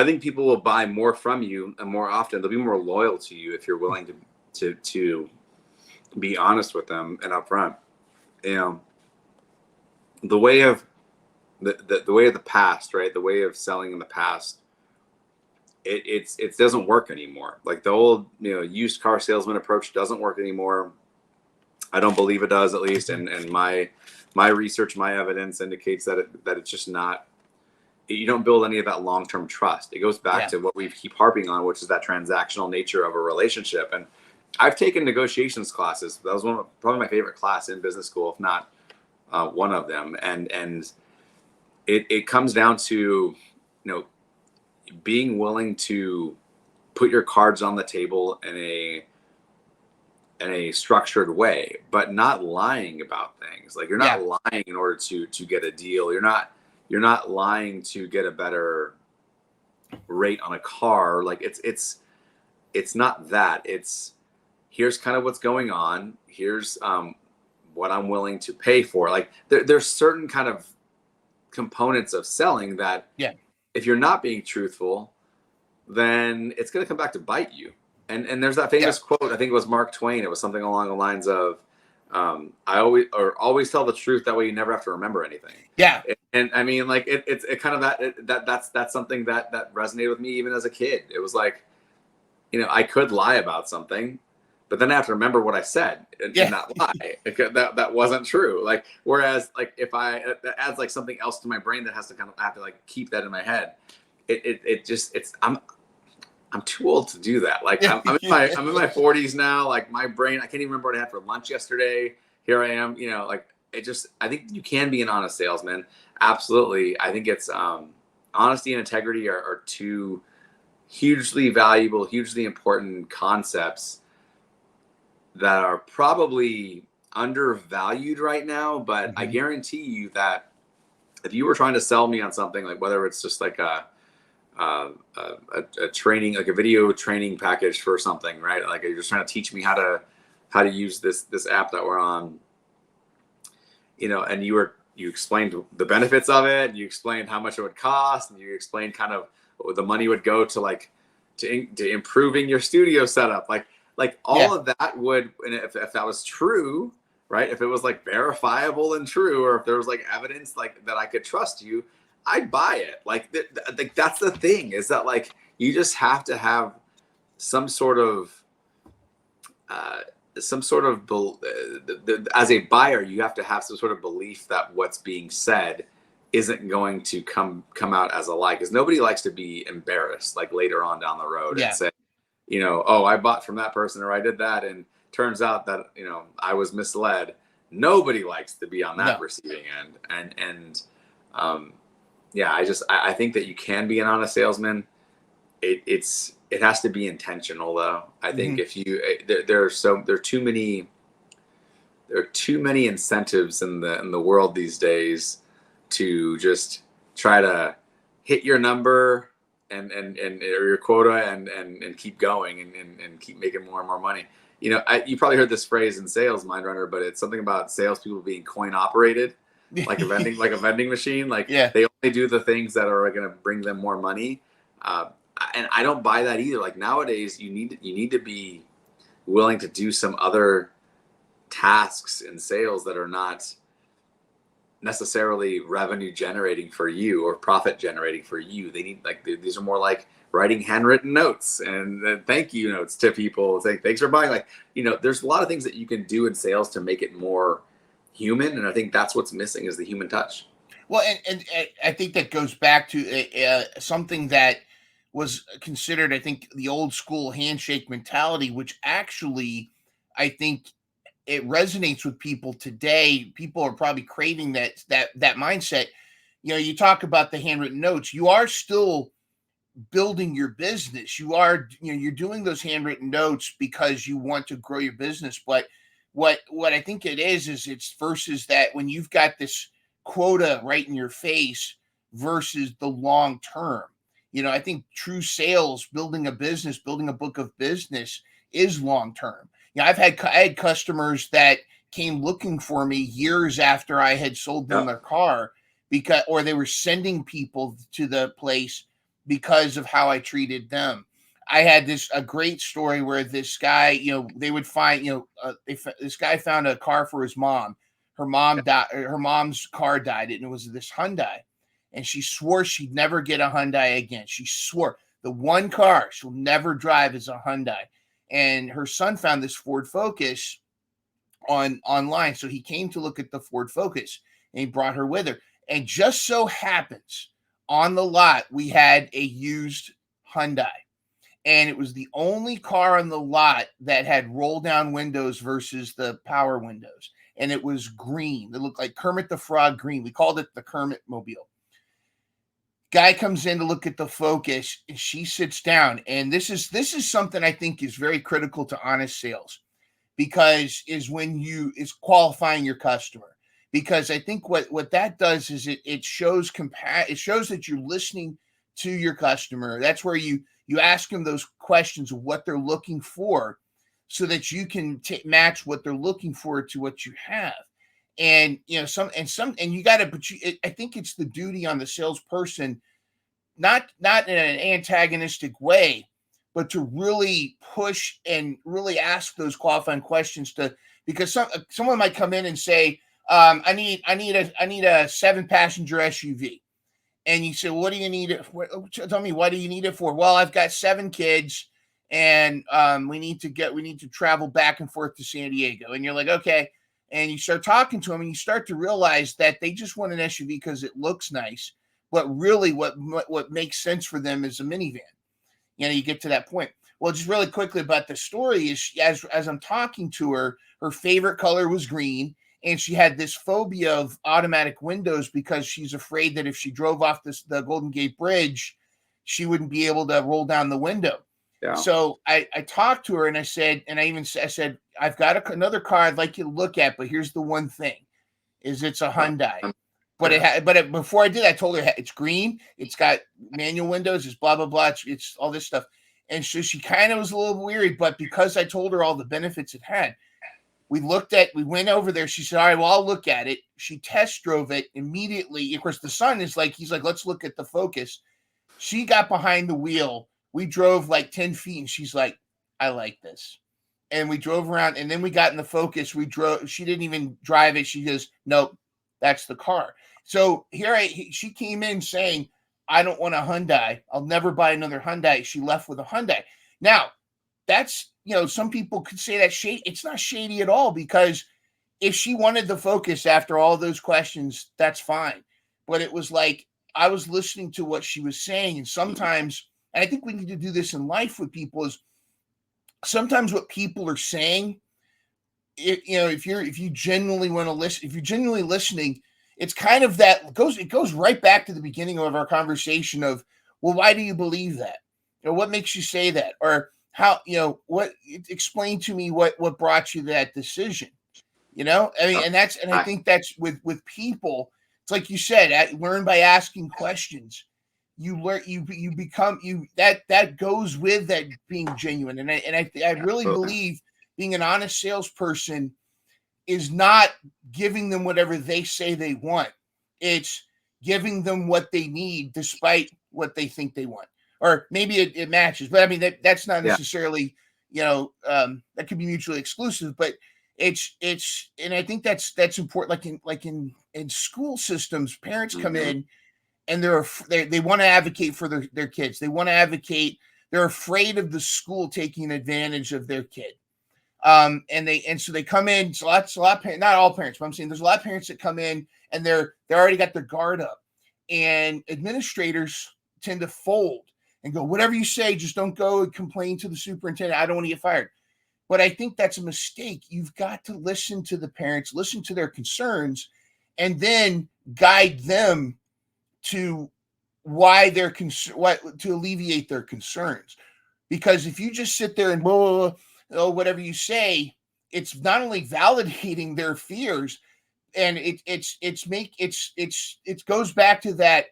I think people will buy more from you and more often. They'll be more loyal to you if you're willing to be honest with them and upfront. You know, the way of the way of the past, right? The way of selling in the past, it doesn't work anymore. Like the old, used car salesman approach doesn't work anymore. I don't believe it does, at least. And my research, my evidence indicates that it's just not. You don't build any of that long-term trust. It goes back to what we keep harping on, which is that transactional nature of a relationship. And I've taken negotiations classes. That was probably my favorite class in business school, if not one of them. And it comes down to, being willing to put your cards on the table in a structured way, but not lying about things. Like you're not lying in order to get a deal. You're not lying to get a better rate on a car. Like it's not that. It's here's kind of what's going on. Here's what I'm willing to pay for. Like there's certain kind of components of selling that if you're not being truthful, then it's going to come back to bite you. And there's that famous quote, I think it was Mark Twain. It was something along the lines of, I always tell the truth. That way you never have to remember anything. Yeah. And I mean, like it's kind of that's something that resonated with me even as a kid. It was like, I could lie about something, but then I have to remember what I said and not lie. That wasn't true. Like, whereas like if that adds like something else to my brain that has to I have to like keep that in my head. I'm too old to do that. Like I'm in my 40s now. Like my brain, I can't even remember what I had for lunch yesterday. Here I am, like I think you can be an honest salesman. Absolutely. I think it's honesty and integrity are two hugely valuable, hugely important concepts that are probably undervalued right now. But I guarantee you that if you were trying to sell me on something, like whether it's just like a training, like a video training package for something, right? Like you're just trying to teach me how to use this app that we're on, and you explained the benefits of it. You explained how much it would cost, and you explained kind of what the money would go to, to improving your studio setup. Like all of that would, and if that was true, right? If it was like verifiable and true, or if there was like evidence like that I could trust you, I'd buy it. Like that's the thing, is that like you just have to have some sort of as a buyer, you have to have some sort of belief that what's being said isn't going to come out as a lie, because nobody likes to be embarrassed like later on down the road and say, oh, I bought from that person, or I did that, and turns out that I was misled. Nobody likes to be on that receiving end. And I think that you can be an honest salesman. It has to be intentional though. I think if you there are too many incentives in the world these days to just try to hit your number and or your quota and keep going and keep making more and more money. You probably heard this phrase in sales, Mind Runner, but it's something about salespeople being coin operated. Like a vending machine. Like they only do the things that are going to bring them more money. And I don't buy that either. Like nowadays you need to be willing to do some other tasks in sales that are not necessarily revenue generating for you or profit generating for you. They need these are more like writing handwritten notes and thank you notes to people saying thanks for buying. Like, there's a lot of things that you can do in sales to make it more human, and I think that's what's missing is the human touch. Well, and I think that goes back to something that was considered, I think, the old school handshake mentality, which actually, I think, it resonates with people today. People are probably craving that mindset. You talk about the handwritten notes. You are still building your business. You are, you're doing those handwritten notes because you want to grow your business. But what I think it is it's versus that when you've got this quota right in your face versus the long term. I think true sales, building a business, building a book of business is long term. I had customers that came looking for me years after I had sold them their car, or they were sending people to the place because of how I treated them. I had a great story where this guy, they would find, this guy found a car for his mom. Her mom died. Her mom's car died, and it was this Hyundai, and she swore she'd never get a Hyundai again. She swore the one car she'll never drive is a Hyundai. And her son found this Ford Focus online, so he came to look at the Ford Focus, and he brought her with her. And just so happens, on the lot, we had a used Hyundai. And it was the only car on the lot that had roll down windows versus the power windows. And it was green. It looked like Kermit the Frog green. We called it the Kermit Mobile. Guy comes in to look at the Focus, and she sits down. And this is something I think is very critical to honest sales, because is qualifying your customer. Because I think what that does is it shows it shows that you're listening to your customer. That's where you ask them those questions of what they're looking for, so that you can match what they're looking for to what you have. And you got to, but I think it's the duty on the salesperson, not in an antagonistic way, but to really push and really ask those qualifying questions because someone might come in and say, I need a 7-passenger SUV. And you say, what do you need it for? Tell me, what do you need it for? Well, I've got 7 kids, and we need to travel back and forth to San Diego. And you're like, okay. And you start talking to them, and you start to realize that they just want an SUV because it looks nice. But really what makes sense for them is a minivan. You get to that point. Well, just really quickly about the story is, as I'm talking to her, her favorite color was green. And she had this phobia of automatic windows because she's afraid that if she drove off the Golden Gate Bridge, she wouldn't be able to roll down the window. Yeah. So I talked to her, and I said, I've got another car I'd like you to look at, but here's the one thing, is it's a Hyundai. But before I did, I told her it's green, it's got manual windows, it's blah blah blah, it's all this stuff. And so she kind of was a little weary, but because I told her all the benefits it had, we went over there. She said, all right, well, I'll look at it. She test drove it immediately. Of course, the son he's like, let's look at the Focus. She got behind the wheel. We drove like 10 feet, and she's like, I like this. And we drove around, and then we got in the Focus. She didn't even drive it. She goes, nope, that's the car. So she came in saying, I don't want a Hyundai. I'll never buy another Hyundai. She left with a Hyundai. Now, that's, some people could say that shady. It's not shady at all, because if she wanted the Focus after all those questions, that's fine. But it was like, I was listening to what she was saying. And sometimes, and I think we need to do this in life with people, is sometimes what people are saying, if you genuinely want to listen, if you're genuinely listening, it's kind of it goes right back to the beginning of our conversation of, well, why do you believe that? What makes you say that? Or how, explain to me what brought you to that decision. I think that's with people. It's like you said, learn by asking questions. You learn, you become that goes with that being genuine. And I really believe being an honest salesperson is not giving them whatever they say they want. It's giving them what they need despite what they think they want. Or maybe it matches, but I mean, that's not necessarily, that could be mutually exclusive, but it's, and I think that's important. Like in school systems, parents come in and they want to advocate for their kids. They want to advocate. They're afraid of the school taking advantage of their kid. So they come in. It's a lot, not all parents, but I'm saying there's a lot of parents that come in and they're already got their guard up, and administrators tend to fold and go, whatever you say, just don't go and complain to the superintendent. I don't want to get fired. But I think that's a mistake. You've got to listen to the parents, listen to their concerns, and then guide them to why they're to alleviate their concerns. Because if you just sit there and whatever you say, it's not only validating their fears, and it goes back to that,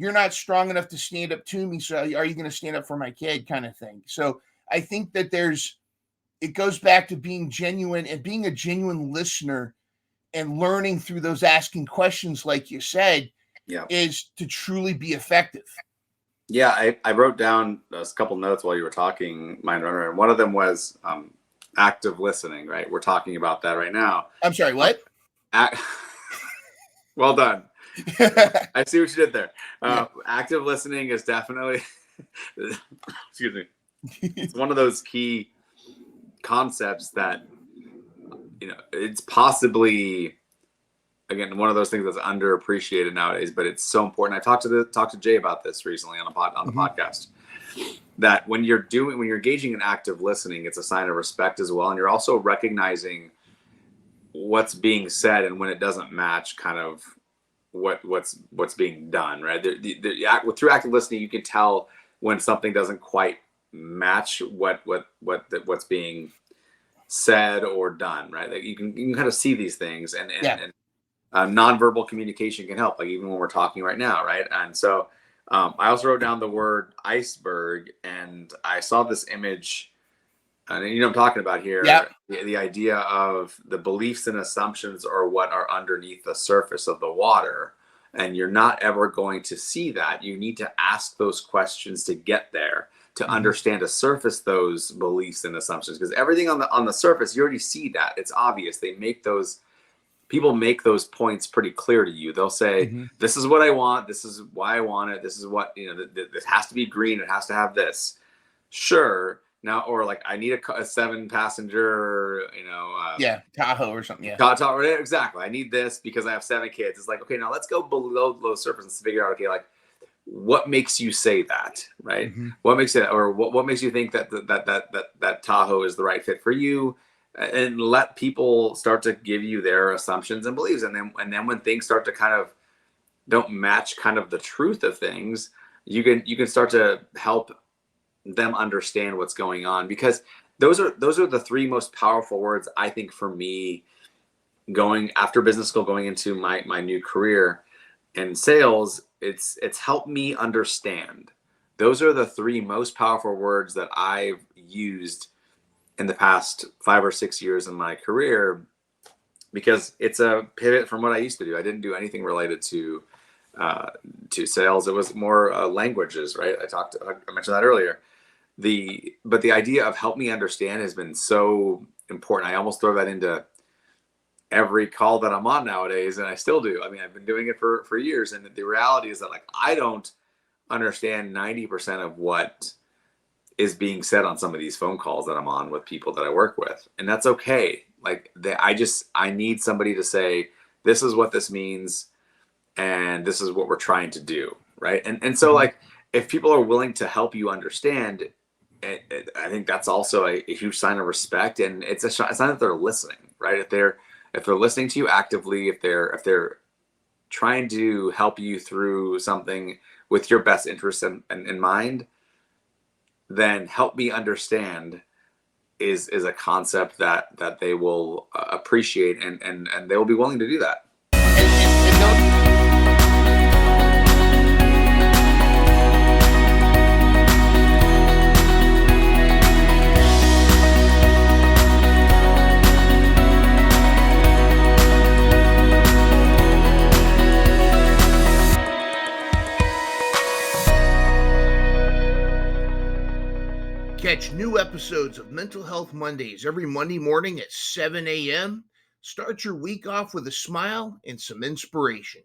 you're not strong enough to stand up to me, so are you going to stand up for my kid kind of thing. So I think that it goes back to being genuine and being a genuine listener and learning through those asking questions, like you said, is to truly be effective. Yeah, I wrote down a couple notes while you were talking, Mind Runner, and one of them was active listening. Right, we're talking about that right now. I'm sorry, Um, what? ac- well done. I see what you did there. Yeah. Active listening is definitely, excuse me, it's one of those key concepts that it's possibly, again, one of those things that's underappreciated nowadays, but it's so important. I talked to Jay about this recently on the Mhm. podcast, that when you're engaging in active listening, it's a sign of respect as well, and you're also recognizing what's being said and when it doesn't match kind of what's being done, right? Through active listening, you can tell when something doesn't quite match what's being said or done, right? Like you can kind of see these things, Yeah. and nonverbal communication can help, like even when we're talking right now, right? And so I also wrote down the word iceberg, and I saw this image, and I'm talking about Yeah. here, the idea of the beliefs and assumptions are what are underneath the surface of the water, and you're not ever going to see that. You need to ask those questions to get there, to Mhm. understand, to surface those beliefs and assumptions, because everything on the surface, you already see that. It's obvious. They make those People make those points pretty clear to you. They'll say, Mhm. this is what I want, this is why I want it, this is what, this has to be green, it has to have this. Sure. Now, or like, I need a 7 passenger, Yeah. Tahoe or something. Yeah. exactly, I need this because I have 7 kids. It's like, okay, now let's go below low surface and figure out, okay, like, what makes you say that, right? Mhm. What makes it, or what makes you think that Tahoe is the right fit for you? And let people start to give you their assumptions and beliefs, and then when things start to kind of don't match kind of the truth of things, you can start to help them understand what's going on, because those are the three most powerful words, I think, for me, going after business school, going into my new career in sales. It's helped me understand. Those are the three most powerful words that I've used in the past 5 or 6 years in my career, because it's a pivot from what I used to do. I didn't do anything related to sales. It was more languages, right? I mentioned that earlier. But the idea of help me understand has been so important. I almost throw that into every call that I'm on nowadays, and I still do. I mean, I've been doing it for years, and the reality is that, like, I don't understand 90% of what is being said on some of these phone calls that I'm on with people that I work with, and that's okay. Like, I need somebody to say, this is what this means, and this is what we're trying to do, right? And so, Mhm. like, if people are willing to help you understand, I think that's also a huge sign of respect, and it's a sign that they're listening, right? If they're listening to you actively, if they're trying to help you through something with your best interests in mind, then help me understand is a concept that they will appreciate, and they will be willing to do that. And don't. Catch new episodes of Mental Health Mondays every Monday morning at 7 a.m. Start your week off with a smile and some inspiration.